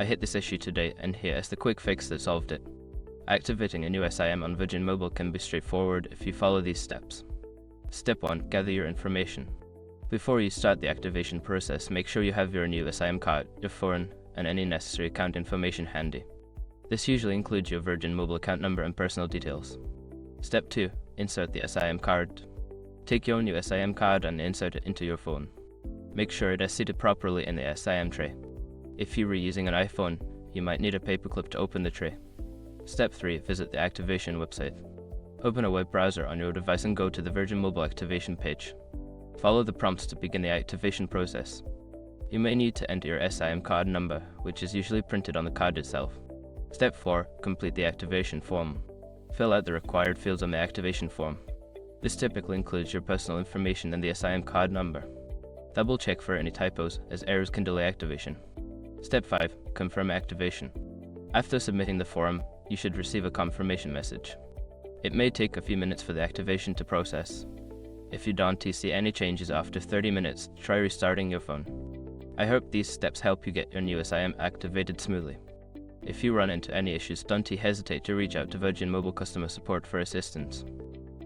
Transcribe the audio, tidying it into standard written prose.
I hit this issue today, and here is the quick fix that solved it. Activating a new SIM on Virgin Mobile can be straightforward if you follow these steps. Step 1. Gather your information. Before you start the activation process, make sure you have your new SIM card, your phone, and any necessary account information handy. This usually includes your Virgin Mobile account number and personal details. Step 2. Insert the SIM card. Take your new SIM card and insert it into your phone. Make sure it is seated properly in the SIM tray. If you were using an iPhone, you might need a paperclip to open the tray. Step 3. Visit the activation website. Open a web browser on your device and go to the Virgin Mobile activation page. Follow the prompts to begin the activation process. You may need to enter your SIM card number, which is usually printed on the card itself. Step 4. Complete the activation form. Fill out the required fields on the activation form. This typically includes your personal information and the SIM card number. Double check for any typos, as errors can delay activation. Step 5. Confirm activation. After submitting the form, you should receive a confirmation message. It may take a few minutes for the activation to process. If you don't see any changes after 30 minutes, try restarting your phone. I hope these steps help you get your new SIM activated smoothly. If you run into any issues, don't hesitate to reach out to Virgin Mobile customer support for assistance.